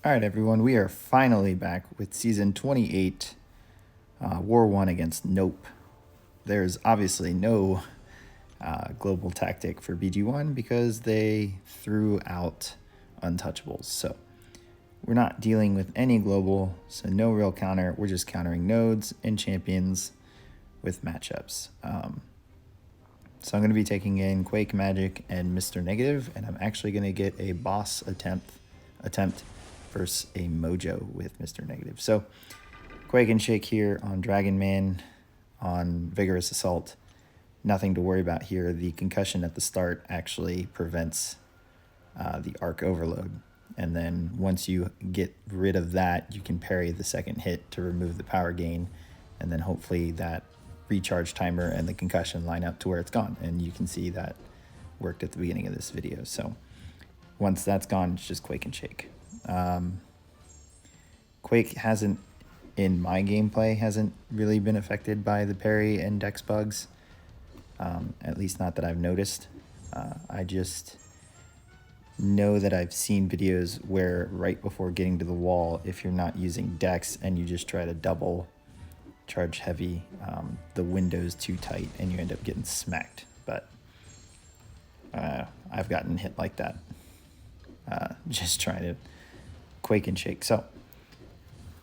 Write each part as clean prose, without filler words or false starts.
All right, everyone, we are finally back with Season 28, War 1 against Nope. There's obviously no global tactic for BG1 because they threw out untouchables. So we're not dealing with any global, so no real counter. We're just countering nodes and champions with matchups. So I'm going to be taking in Quake Magic and Mr. Negative, and I'm actually going to get a boss attempt versus a Mojo with Mr. Negative. So Quake and Shake here on Dragonman, on Vigorous Assault. Nothing to worry about here. The concussion at the start actually prevents the arc overload. And then once you get rid of that, you can parry the second hit to remove the power gain. And then hopefully that recharge timer and the concussion line up to where it's gone. And you can see that worked at the beginning of this video. So once that's gone, it's just Quake and Shake. Quake hasn't, in my gameplay, hasn't really been affected by the parry and dex bugs. At least not that I've noticed. I just know that I've seen videos where right before getting to the wall, if you're not using dex and you just try to double charge heavy, the window's too tight and you end up getting smacked. But I've gotten hit like that. Just trying to Quake and Shake. So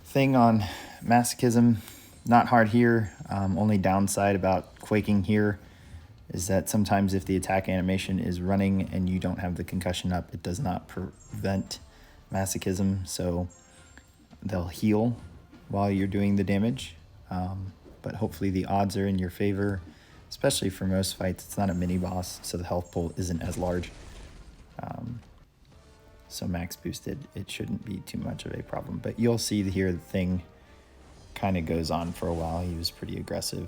thing on masochism, not hard here. Only downside about quaking here is that sometimes if the attack animation is running and you don't have the concussion up, it does not prevent masochism. So they'll heal while you're doing the damage. But hopefully the odds are in your favor, especially for most fights. It's not a mini boss, so the health pool isn't as large. So max boosted, it shouldn't be too much of a problem. But you'll see here the thing kind of goes on for a while. He was pretty aggressive.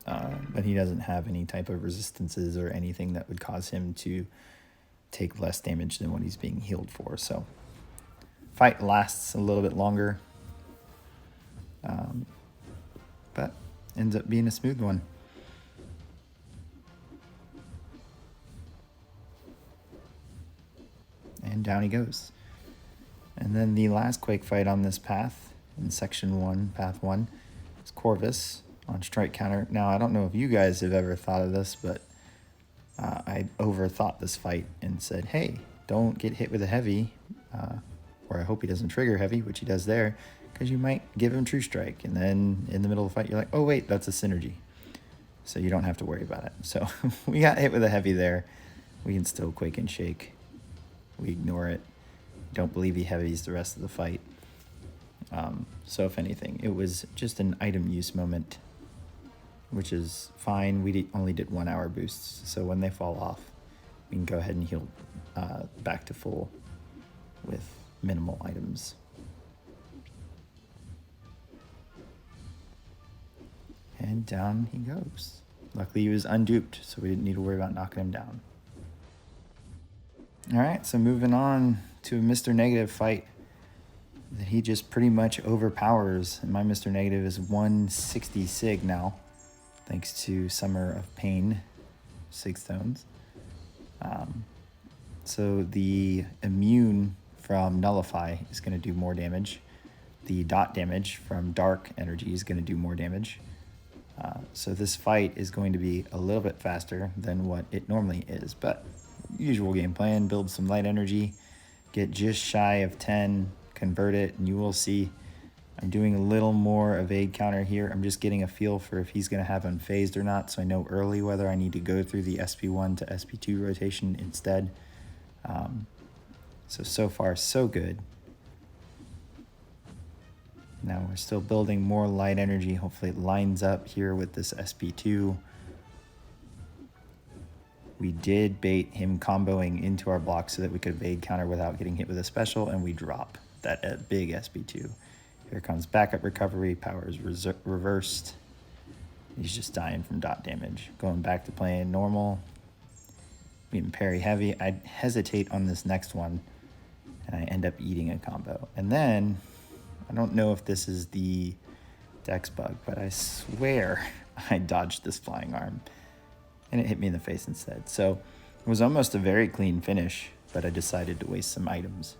But he doesn't have any type of resistances or anything that would cause him to take less damage than what he's being healed for. So fight lasts a little bit longer. But ends up being a smooth one. And down he goes. And then the last Quake fight on this path, in Section 1, Path 1, is Corvus on Strike Counter. Now, I don't know if you guys have ever thought of this, but I overthought this fight and said, hey, don't get hit with a heavy, or I hope he doesn't trigger heavy, which he does there, because you might give him True Strike. And then in the middle of the fight, you're like, oh, wait, that's a synergy. So you don't have to worry about it. So we got hit with a heavy there. We can still Quake and Shake. We ignore it. Don't believe he heavies the rest of the fight. So if anything, it was just an item use moment, which is fine. We only did 1 hour boosts, so when they fall off, we can go ahead and heal back to full with minimal items. And down he goes. Luckily he was unduped, so we didn't need to worry about knocking him down. All right, so moving on to a Mr. Negative fight that he just pretty much overpowers. And my Mr. Negative is 160 sig now, thanks to Summer of Pain, Sig Stones. So the immune from Nullify is going to do more damage. The dot damage from Dark Energy is going to do more damage. So this fight is going to be a little bit faster than what it normally is, but usual game plan, build some light energy, get just shy of 10, convert it, and you will see I'm doing a little more evade counter here. I'm just getting a feel for if he's going to have unfazed or not, so I know early whether I need to go through the SP1 to SP2 rotation instead. So far, so good. Now we're still building more light energy. Hopefully it lines up here with this SP2. We did bait him comboing into our block so that we could evade counter without getting hit with a special, and we drop that big SP2. Here comes backup recovery, power is reversed. He's just dying from dot damage. Going back to playing normal. We can parry heavy. I hesitate on this next one, and I end up eating a combo. And then, I don't know if this is the dex bug, but I swear I dodged this flying arm. And it hit me in the face instead. So it was almost a very clean finish, but I decided to waste some items.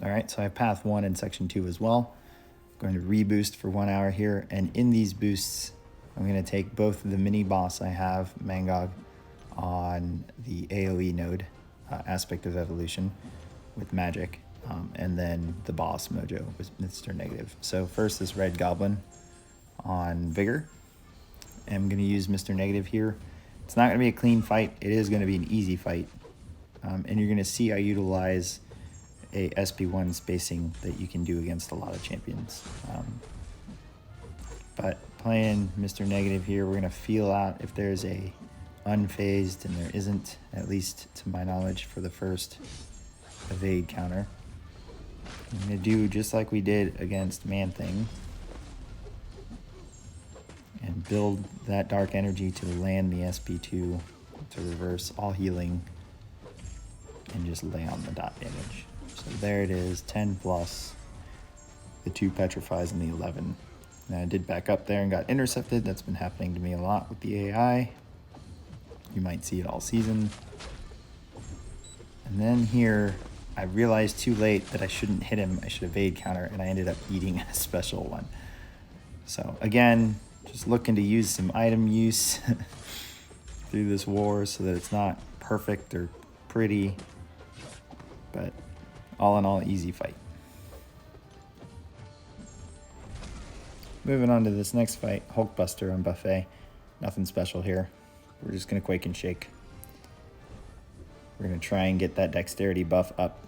All right, so I have path 1 and section 2 as well. I'm going to reboost for 1 hour here, and in these boosts, I'm going to take both of the mini boss I have, Mangog, on the AoE node, Aspect of Evolution, with magic, and then the boss, Mojo, with Mr. Negative. So first, this Red Goblin on Vigor. I'm going to use Mr. Negative here. It's not going to be a clean fight. It is going to be an easy fight. And you're going to see I utilize a SP1 spacing that you can do against a lot of champions. But playing Mr. Negative here, we're going to feel out if there's a unfazed, and there isn't, at least to my knowledge, for the first evade counter. I'm going to do just like we did against Manthing and build that dark energy to land the SP2 to reverse all healing and just lay on the dot damage. So there it is, 10 plus the 2 petrifies and the 11. Now I did back up there and got intercepted. That's been happening to me a lot with the AI. You might see it all season. And then here, I realized too late that I shouldn't hit him. I should evade counter, and I ended up eating a special one. So again, just looking to use some item use through this war so that it's not perfect or pretty, but all in all, easy fight. Moving on to this next fight, Hulkbuster on Buffet. Nothing special here. We're just going to Quake and Shake. We're going to try and get that dexterity buff up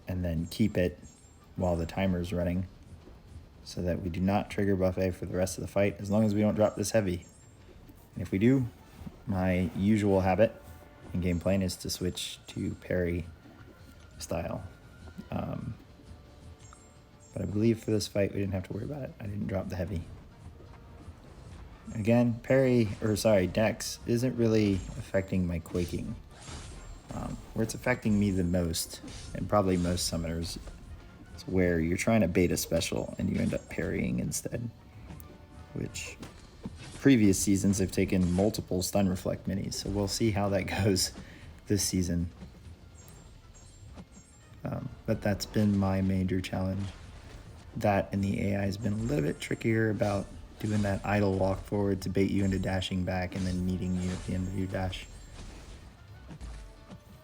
and then keep it while the timer's running so that we do not trigger Buffet for the rest of the fight as long as we don't drop this heavy. And if we do, my usual habit in game playing is to switch to parry style. But I believe for this fight we didn't have to worry about it. I didn't drop the heavy. Again, Dex isn't really affecting my quaking. Where it's affecting me the most, and probably most summoners, is where you're trying to bait a special and you end up parrying instead. Which, previous seasons I've taken multiple stun reflect minis, so we'll see how that goes this season. But that's been my major challenge. That and the AI has been a little bit trickier about doing that idle walk forward to bait you into dashing back and then meeting you at the end of your dash.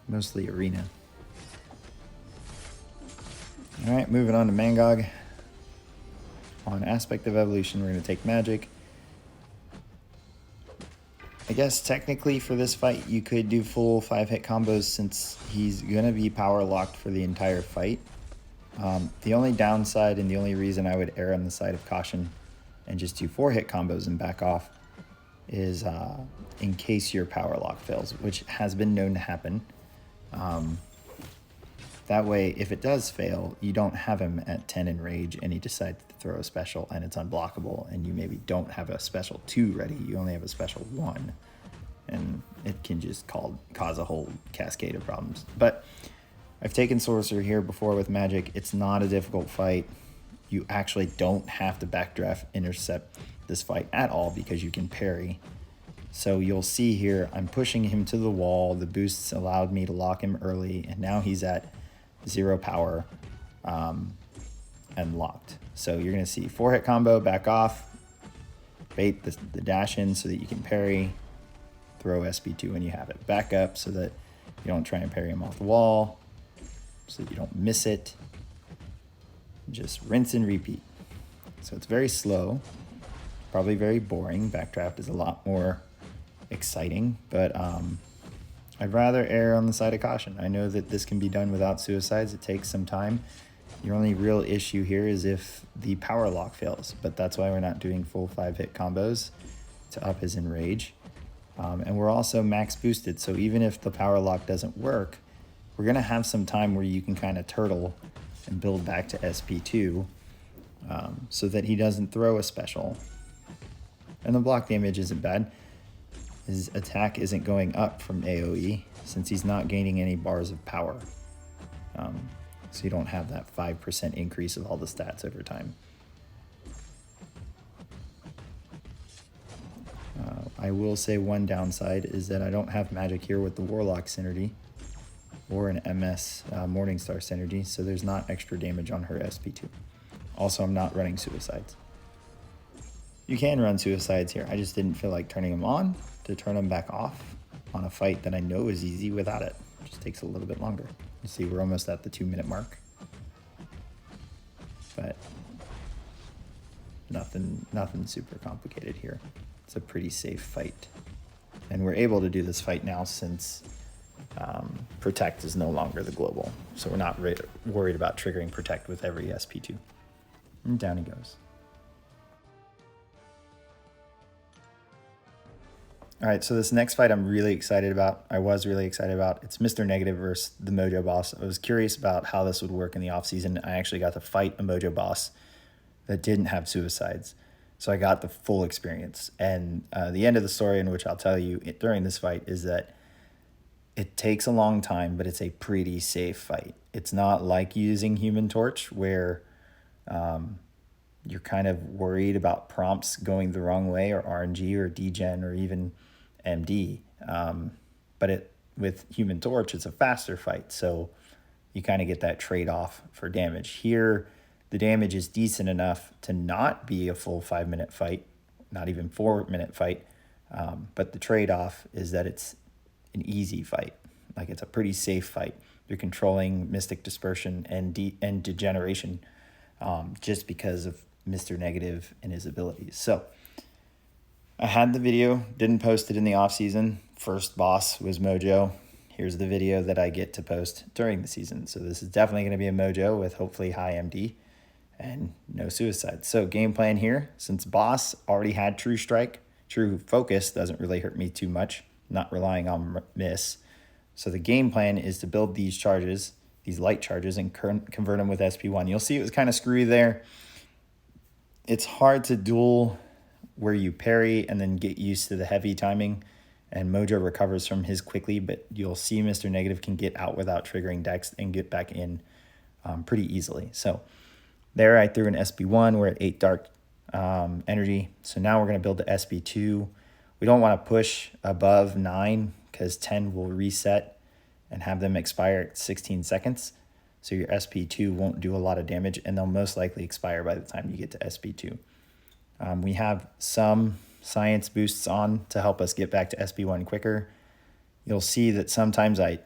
Mostly arena. Alright, moving on to Mangog. On Aspect of Evolution, we're going to take magic. I guess technically for this fight you could do full 5-hit combos since he's going to be power locked for the entire fight. The only downside and the only reason I would err on the side of caution and just do 4-hit combos and back off is in case your power lock fails, which has been known to happen. That way, if it does fail, you don't have him at 10 in rage and he decides to throw a special and it's unblockable and you maybe don't have a special 2 ready, you only have a special 1. And it can just cause a whole cascade of problems. But I've taken Sorcerer here before with magic. It's not a difficult fight. You actually don't have to backdraft intercept this fight at all because you can parry. So you'll see here, I'm pushing him to the wall. The boosts allowed me to lock him early, and now he's at 0 power and locked. So you're gonna see 4-hit combo, back off, bait the dash in so that you can parry, throw SP2 when you have it. Back up so that you don't try and parry him off the wall, so that you don't miss it. Just rinse and repeat. So it's very slow, probably very boring. Backdraft is a lot more exciting, but I'd rather err on the side of caution. I know that this can be done without suicides. It takes some time. Your only real issue here is if the power lock fails, but that's why we're not doing full 5-hit combos to up his enrage. And we're also max boosted, so even if the power lock doesn't work, we're gonna have some time where you can kind of turtle and build back to SP2 so that he doesn't throw a special. And the block damage isn't bad. His attack isn't going up from AoE since he's not gaining any bars of power. So you don't have that 5% increase of all the stats over time. I will say one downside is that I don't have magic here with the Warlock synergy. or an MS Morningstar synergy, so there's not extra damage on her SP2. Also, I'm not running suicides. You can run suicides here. I just didn't feel like turning them on to turn them back off on a fight that I know is easy without it. It just takes a little bit longer. You see, we're almost at the 2-minute mark. But nothing super complicated here. It's a pretty safe fight. And we're able to do this fight now since Protect is no longer the global. So we're not worried about triggering Protect with every SP2. And down he goes. All right, so this next fight I'm really excited about. I was really excited about. It's Mr. Negative versus the Mojo Boss. I was curious about how this would work in the offseason. I actually got to fight a Mojo Boss that didn't have suicides. So I got the full experience. And the end of the story, in which I'll tell you during this fight, is that it takes a long time, but it's a pretty safe fight. It's not like using Human Torch where you're kind of worried about prompts going the wrong way, or RNG or degen or even MD. But with Human Torch, it's a faster fight. So you kind of get that trade-off for damage. Here, the damage is decent enough to not be a full 5-minute fight, not even 4-minute fight. But the trade-off is that it's an easy fight. Like, it's a pretty safe fight. You're controlling Mystic Dispersion and Degeneration just because of Mr. Negative and his abilities. So I had the video, didn't post it in the off season. First boss was Mojo. Here's the video that I get to post during the season. So this is definitely going to be a Mojo with hopefully high MD and no suicide. So game plan here, since boss already had True Strike, True Focus doesn't really hurt me too much, not relying on miss. So the game plan is to build these charges, these light charges, and convert them with SP1. You'll see it was kind of screwy there. It's hard to duel where you parry and then get used to the heavy timing, and Mojo recovers from his quickly, but you'll see Mr. Negative can get out without triggering Dex and get back in pretty easily. So there I threw an SP1. We're at 8 dark energy. So now we're going to build the SP2. We don't want to push above 9 because 10 will reset and have them expire at 16 seconds. So your SP2 won't do a lot of damage, and they'll most likely expire by the time you get to SP2. We have some science boosts on to help us get back to SP1 quicker. You'll see that sometimes I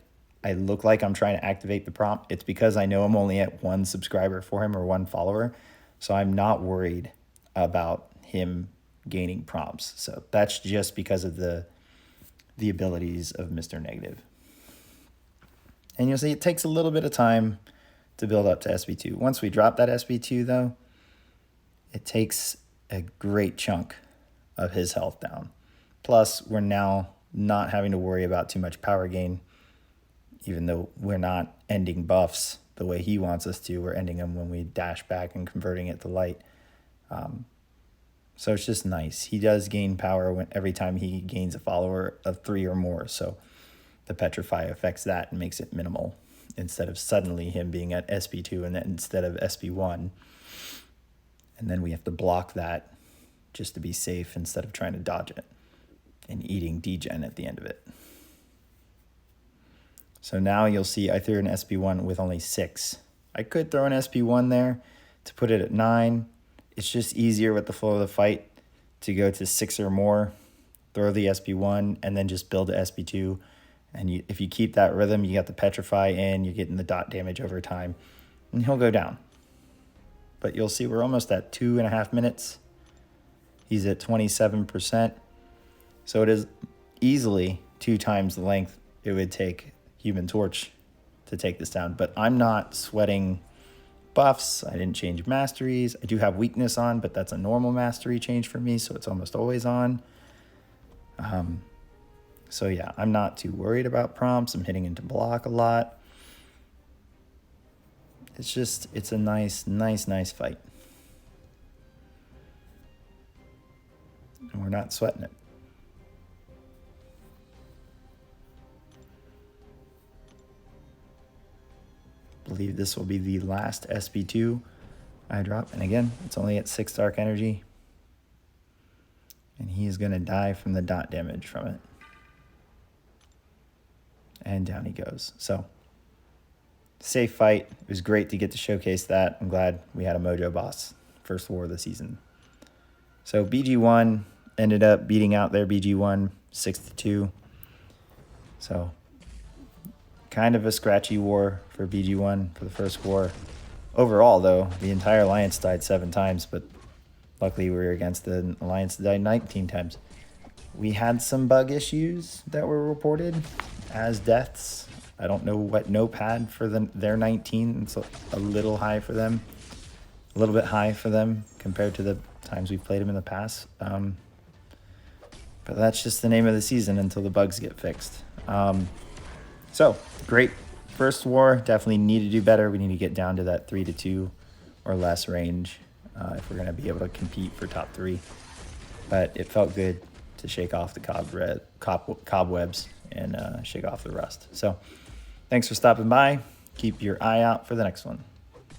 look like I'm trying to activate the prompt. It's because I know I'm only at 1 subscriber for him or 1 follower. So I'm not worried about him gaining prompts. So that's just because of the abilities of Mr. Negative. And you'll see it takes a little bit of time to build up to SP2. Once we drop that SP2 though, it takes a great chunk of his health down. Plus, we're now not having to worry about too much power gain, even though we're not ending buffs the way he wants us to. We're ending them when we dash back and converting it to light. So it's just nice. He does gain power every time he gains a follower of 3 or more. So the Petrify affects that and makes it minimal, instead of suddenly him being at SP2 and then instead of SP1. And then we have to block that just to be safe instead of trying to dodge it and eating degen at the end of it. So now you'll see I threw an SP1 with only 6. I could throw an SP1 there to put it at 9. It's just easier with the flow of the fight to go to 6 or more, throw the SP1, and then just build the SP2. And if you keep that rhythm, you got the Petrify in, you're getting the dot damage over time, and he'll go down. But you'll see we're almost at 2.5 minutes. He's at 27%. So it is easily 2 times the length it would take Human Torch to take this down. But I'm not sweating buffs. I didn't change masteries. I do have weakness on, but that's a normal mastery change for me, so it's almost always on. So yeah, I'm not too worried about prompts. I'm hitting into block a lot. It's a nice fight. And we're not sweating it. I believe this will be the last SP2 I drop. And again, it's only at 6 dark energy. And he is going to die from the dot damage from it. And down he goes. So safe fight. It was great to get to showcase that. I'm glad we had a Mojo Boss first war of the season. So BG1 ended up beating out their BG1 6-2. So kind of a scratchy war for BG1 for the first war. Overall, though, the entire alliance died 7 times, but luckily we were against the alliance that died 19 times. We had some bug issues that were reported as deaths. I don't know what Nope had for their 19. It's a little high for them. A little bit high for them compared to the times we've played them in the past. But that's just the name of the season until the bugs get fixed. So, great first war. Definitely need to do better. We need to get down to that 3-2 or less range if we're going to be able to compete for top 3. But it felt good to shake off the cobwebs and shake off the rust. So, thanks for stopping by. Keep your eye out for the next one.